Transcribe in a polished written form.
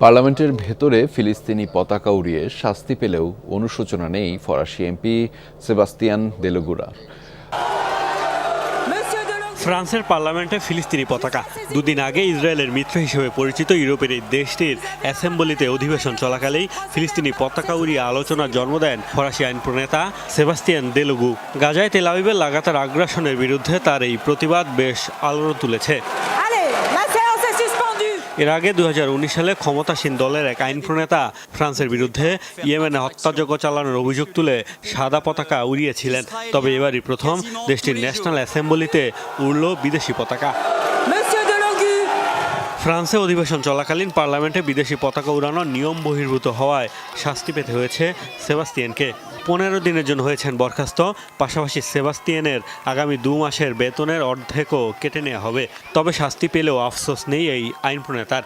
পার্লামেন্টের ভেতরে ফিলিস্তিনি পতাকা উড়িয়ে শাস্তি পেলেও অনুশোচনা নেই ফরাসি এমপি সেবাস্তিয়ান দেলোগুরার। ফ্রান্সের পার্লামেন্টে ফিলিস্তিনি পতাকা। দুদিন আগে ইসরায়েলের মিত্র হিসেবে পরিচিত ইউরোপের এই দেশটির অ্যাসেম্বলিতে অধিবেশন চলাকালেই ফিলিস্তিনি পতাকা উড়িয়ে আলোচনার জন্ম দেন ফরাসি আইন প্রণেতা সেবাস্তিয়ান দেলোগু। গাজায় তেল আবিবের লাগাতার আগ্রাসনের বিরুদ্ধে তার এই প্রতিবাদ বেশ আলোড়ন তুলেছে। এর আগে 2019 সালে ক্ষমতাসীন দলের এক আইন প্রণেতা ফ্রান্সের বিরুদ্ধে ইয়েমেনে হত্যাযজ্ঞ চালানোর অভিযোগ তুলে সাদা পতাকা উড়িয়েছিলেন। তবে এবারই প্রথম দেশটির ন্যাশনাল অ্যাসেম্বলিতে উড়ল বিদেশি পতাকা। ফ্রান্সে অধিবেশন চলাকালীন পার্লামেন্টে বিদেশি পতাকা উড়ানোর নিয়ম বহির্ভূত হওয়ায় শাস্তি পেতে হয়েছে সেবাস্তিয়ানকে। 15 দিনের জন্য হয়েছেন বরখাস্ত। পাশাপাশি সেবাস্তিয়ানের আগামী 2 মাসের বেতনের অর্ধেকও কেটে নেওয়া হবে। তবে শাস্তি পেলেও আফসোস নেই এই আইন প্রণেতার।